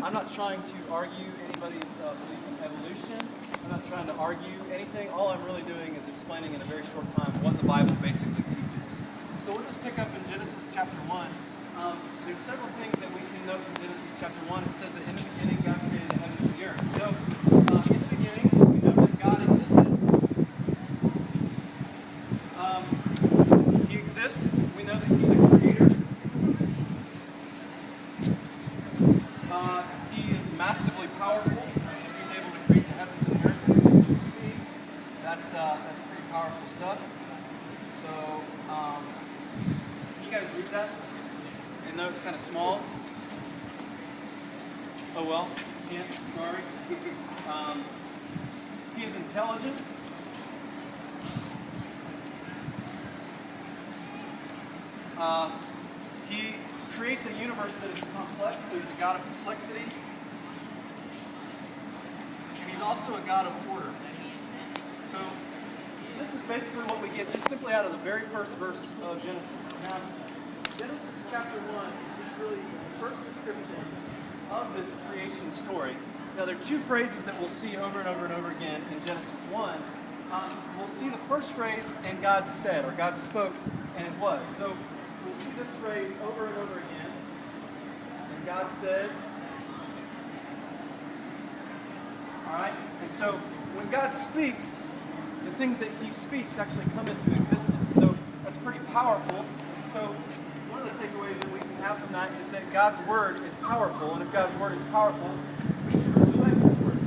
I'm not trying to argue anybody's belief in evolution. I'm not trying to argue anything. All I'm really doing is explaining in a very short time what the Bible basically teaches. So we'll just pick up in Genesis chapter 1. There's several things that we can note from Genesis chapter 1. It says that in the beginning God created the heavens and the earth. So in the beginning we know that God existed. He exists. We know that He's a creator. He is massively powerful. He's able to create the heavens and the earth that you see. That's pretty powerful stuff. So, you guys read that? And know it's kind of small. Oh well, can't. Sorry. He is intelligent. He creates a universe that is complex, so he's a God of complexity. And he's also a God of order. So this is basically what we get just simply out of the very first verse of Genesis. Now, Genesis chapter 1 is just really the first description of this creation story. Now, there are two phrases that we'll see over and over and over again in Genesis 1. We'll see the first phrase, and God said, or God spoke, and it was. So we'll see this phrase over and over again. And God said. All right? And so when God speaks, the things that He speaks actually come into existence. So that's pretty powerful. So one of the takeaways that we can have from that is that God's Word is powerful. And if God's Word is powerful, we should respect His Word.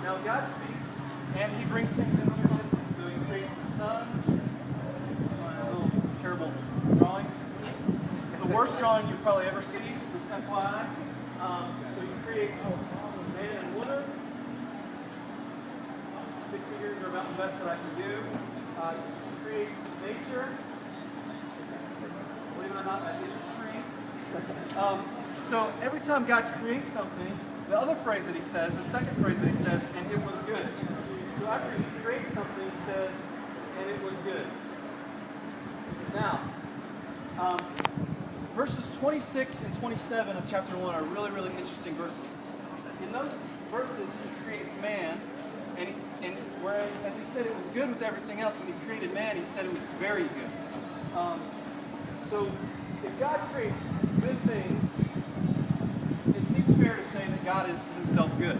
Now God speaks, and He brings things into existence. So He creates the sun. This is my little terrible drawing. This is the worst drawing you'll probably ever see, just FYI. So He creates man and woman. Stick figures are about the best that I can do. He creates nature. Believe it or not, that is a tree. So every time God creates something, the other phrase that He says, the second phrase that He says, and it was good. So after He creates something, He says, and it was good. Now, verses 26 and 27 of chapter 1 are really, really interesting verses. In those verses, He creates man, and whereas, as He said it was good with everything else, when He created man, He said it was very good. So if God creates good things, it seems fair to say that God is Himself good.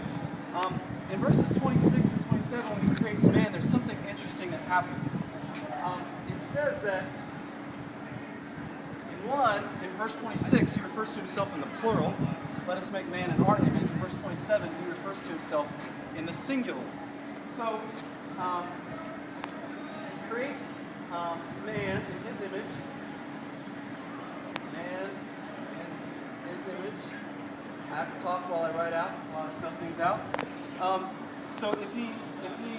In verses 26 and 27, when He creates man, there's something interesting that happens. It says that in verse 26, He refers to Himself in the plural. Let us make man in our image. In verse 27, He refers to Himself in the singular. So, He creates man in His image. Man in His image. I have to talk while I write out, while I spell things out. So if he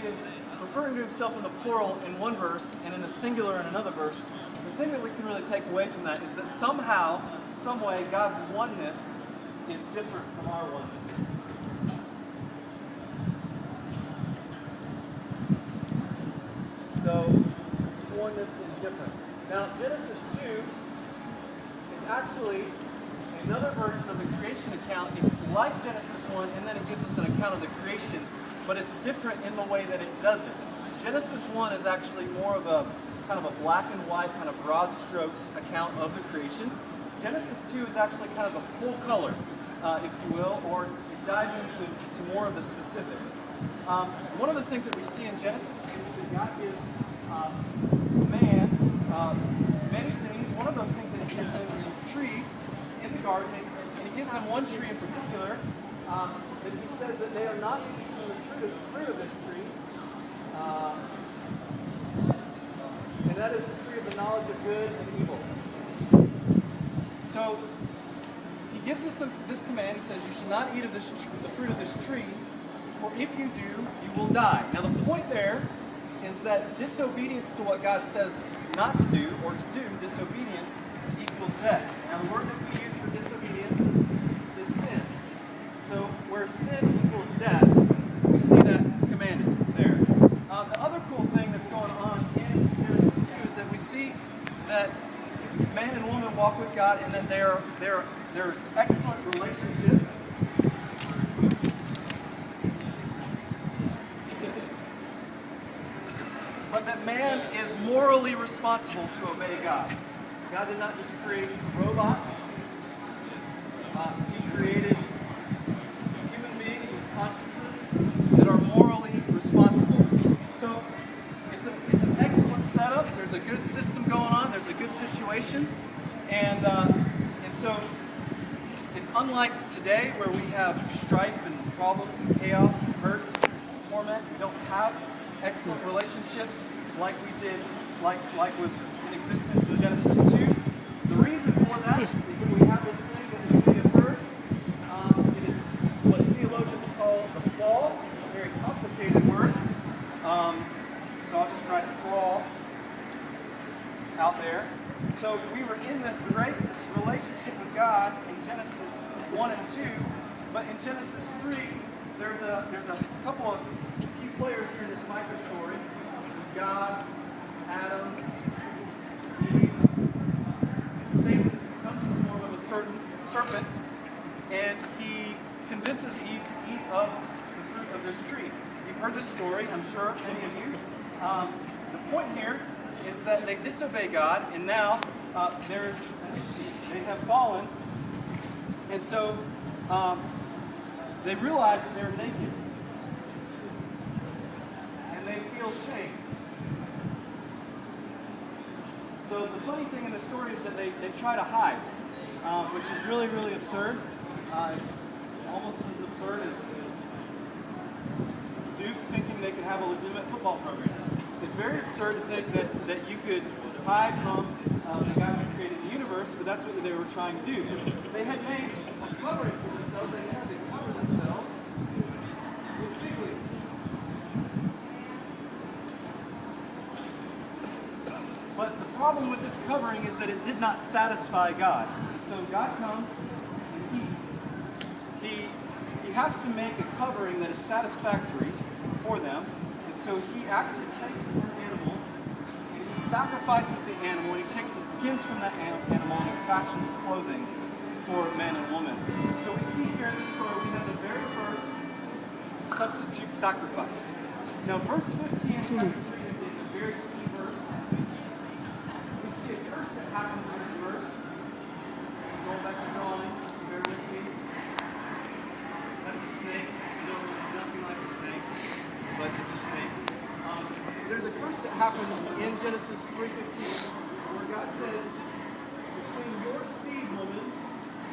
is referring to Himself in the plural in one verse and in the singular in another verse, the thing that we can really take away from that is that somehow, some way, God's oneness is different from our oneness. So, His oneness is different. Now, Genesis 2 is actually another version of the creation account. It's like Genesis 1, and then it gives us an account of the creation, but it's different in the way that it does it. Genesis 1 is actually more of a kind of a black and white, kind of broad strokes account of the creation. Genesis 2 is actually kind of a full color, if you will, or it dives into more of the specifics. One of the things that we see in Genesis 2 is that God gives man many things. One of those things that He gives him is trees in the garden, and He gives them one tree in particular, that He says that they are not to eat from the fruit of this tree. And that is the tree of the knowledge of good and evil. So He gives us this command. He says, "You should not eat of the fruit of this tree, for if you do, you will die." Now the point there is that disobedience to what God says not to do or to do, disobedience equals death. Now the word that we use for disobedience is sin. So where sin equals death, we see that commanded there. The other cool thing that's going on in Genesis 2 is that we see that man and woman walk with God, and that there's excellent relationships. But that man is morally responsible to obey God. God did not just create robots. He created human beings with consciences that are morally responsible. So it's an excellent setup. There's a good system going on. There's a good situation, and so it's unlike today where we have strife and problems and chaos and hurt, and torment. We don't have excellent relationships like we did, like was in existence in Genesis 2. The reason for that is that we have this thing that you may have heard. It is what theologians call the fall, a very complicated word. So I'll just write fall out there. So we were in this great relationship with God in Genesis 1 and 2, but in Genesis 3, there's a couple of key players here in this micro story. There's God, Adam, Eve, and Satan comes in the form of a certain serpent, and he convinces Eve to eat of the fruit of this tree. You've heard this story, I'm sure, many of you. The point here is that they disobey God, and now there's an issue. They have fallen, and so they realize that they're naked, and they feel shame. So the funny thing in the story is that they try to hide, which is really, really absurd. It's almost as absurd as Duke thinking they could have a legitimate football program. It's very absurd to think that you could hide from the God who created the universe, but that's what they were trying to do. They had made a covering for themselves. They had to cover themselves with fig leaves. But the problem with this covering is that it did not satisfy God. And so God comes and he has to make a covering that is satisfactory for them. And so he actually takes an animal and he sacrifices the animal, and he takes the skins from that animal and he fashions clothing for man and woman. So we see here in this story we have the very first substitute sacrifice. Now verse 15 in chapter 3 is a very key verse. We see a curse that happens in this verse. Going back to drawing, so bear with me. That's a snake. No, it's nothing like a snake, but it's a snake. There's a curse that happens in Genesis 3:15 where God says, between your seed, woman,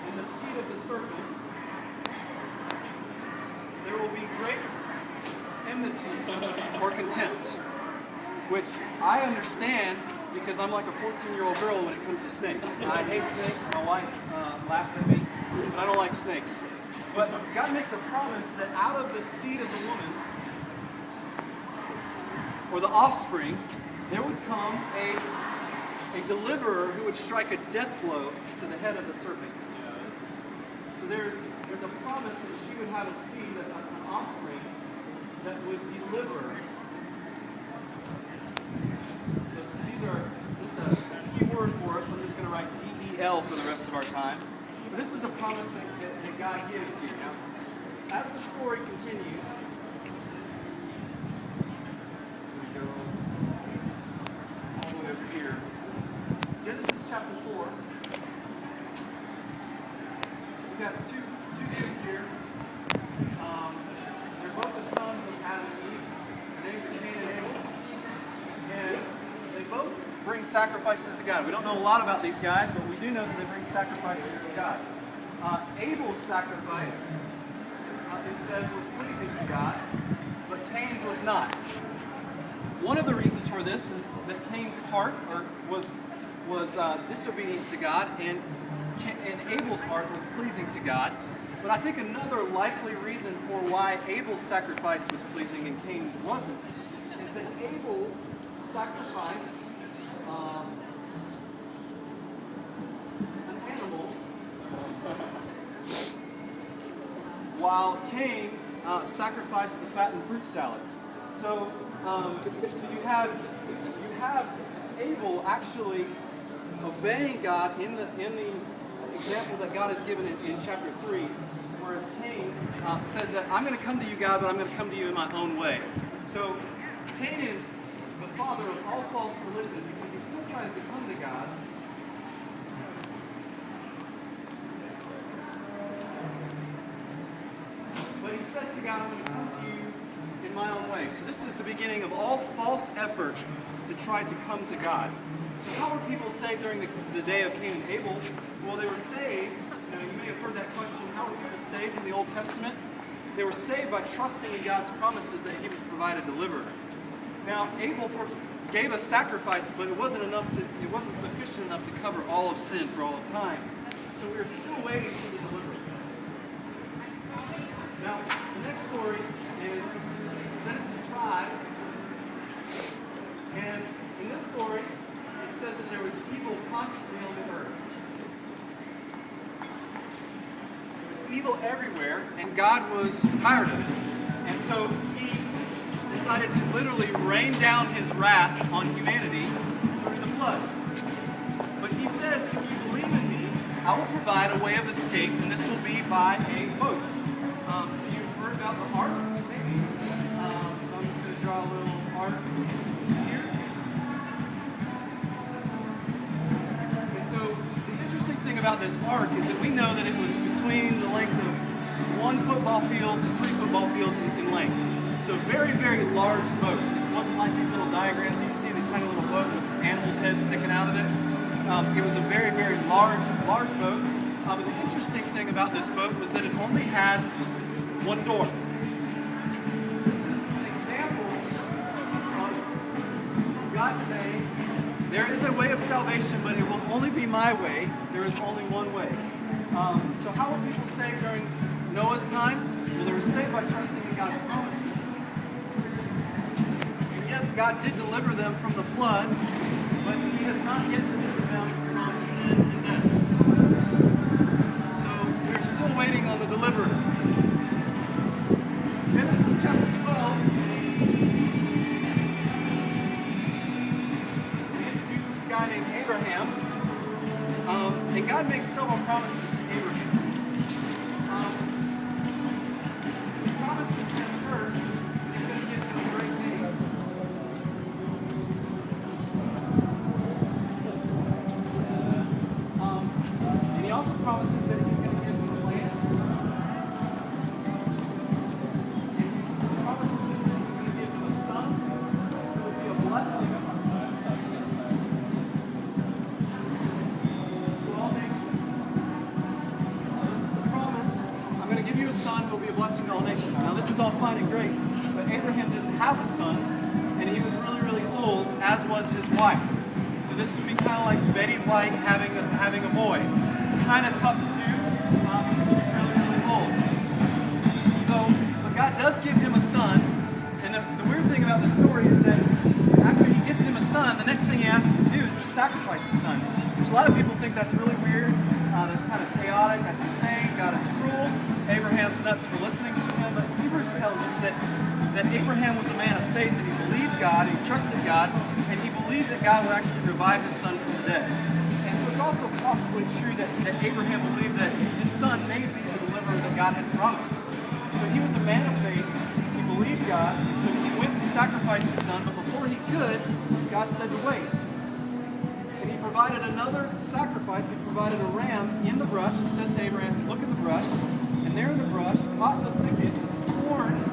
and the seed of the serpent, there will be great enmity or contempt, which I understand because I'm like a 14-year-old girl when it comes to snakes. I hate snakes. My wife laughs at me, but I don't like snakes. But God makes a promise that out of the seed of the woman, or the offspring, there would come a deliverer who would strike a death blow to the head of the serpent. So there's a promise that she would have a seed, an offspring, that would deliver. So this is a key word for us. I'm just going to write D-E-L for the rest of our time. But this is a promise that God gives here. Now, as the story continues, Genesis chapter 4. We've got two dudes here. They're both the sons of Adam and Eve. Their names are Cain and Abel. And they both bring sacrifices to God. We don't know a lot about these guys, but we do know that they bring sacrifices to God. Abel's sacrifice, it says, was pleasing to God, but Cain's was not. One of the reasons for this is that Cain's heart was disobedient to God, and Abel's heart was pleasing to God. But I think another likely reason for why Abel's sacrifice was pleasing and Cain's wasn't is that Abel sacrificed an animal while Cain sacrificed the fattened fruit salad. So you have Abel actually obeying God in the example that God has given in chapter 3, whereas Cain says that I'm going to come to you, God, but I'm going to come to you in my own way. So Cain is the father of all false religion because he still tries to come to God. But he says to God, I'm going to come to you in my own way. So this is the beginning of all false efforts to try to come to God. So how were people saved during the day of Cain and Abel? Well, they were saved. You may have heard that question, how were people saved in the Old Testament? They were saved by trusting in God's promises that he would provide a deliverer. Now, Abel gave a sacrifice, but it wasn't sufficient enough to cover all of sin for all of time. So we are still waiting for the deliverer. Now, the next story is Genesis 5. And in this story, it says that there was evil constantly on the earth. There was evil everywhere, and God was tired of it. And so he decided to literally rain down his wrath on humanity through the flood. But he says, if you believe in me, I will provide a way of escape, and this will be by a boat. So you've heard about the ark, maybe? So I'm just going to draw a little ark here. And so the interesting thing about this ark is that we know that it was between the length of 1 football field to 3 football fields in length. So very, very large boat. It wasn't like these little diagrams you see, the tiny little boat with animals' heads sticking out of it. It was a very, very large boat. But the interesting thing about this boat was that it only had one door. This is an example of God saying, there is a way of salvation, but it will only be my way. There is only one way. So how were people saved during Noah's time? Well, they were saved by trusting in God's promises. And yes, God did deliver them from the flood, but he has not yet delivered them from sin and death. So we're still waiting on the deliverer. Genesis chapter 12, we introduce this guy named Abraham, and God makes several promises to Abraham. He promises him first, he's going to give him a great name. And he also promises that he's going to give him a land. Now this is all fine and great, but Abraham didn't have a son, and he was really, really old, as was his wife. So this would be kind of like Betty White having a boy. Kind of tough to do, because she's really, really old. So, but God does give him a son, and the weird thing about the story is that after he gives him a son, the next thing he asks him to do is to sacrifice his son, which a lot of people think that's really weird. That's kind of chaotic, that's insane, God is cruel, Abraham's nuts for listening to him, but Hebrews tells us that Abraham was a man of faith, and he believed God, he trusted God, and he believed that God would actually revive his son from the dead. And so it's also possibly true that Abraham believed that his son may be the deliverer that God had promised. So he was a man of faith, he believed God, so he went to sacrifice his son, but before he could, God said to wait. And he provided another sacrifice. He provided a ram in the brush. It says to Abraham, look in the brush. And there in the brush, caught in the thicket, its horns,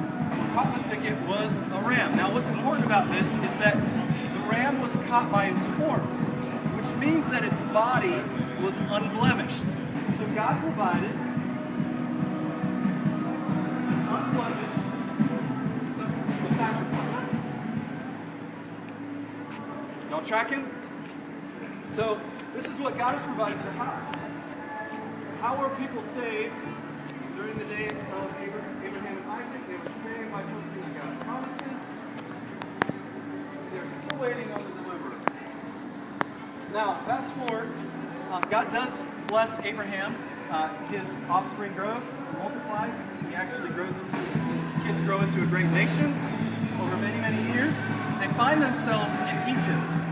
caught in the thicket was a ram. Now what's important about this is that the ram was caught by its horns, which means that its body was unblemished. So God provided an unblemished substitute sacrifice. Y'all tracking? So, this is what God has provided. So how were people saved during the days of Abraham and Isaac? They were saved by trusting in God's promises. They're still waiting on the deliverer. Now, fast forward. God does bless Abraham. His offspring grows, multiplies. He actually his kids grow into a great nation over many, many years. They find themselves in Egypt.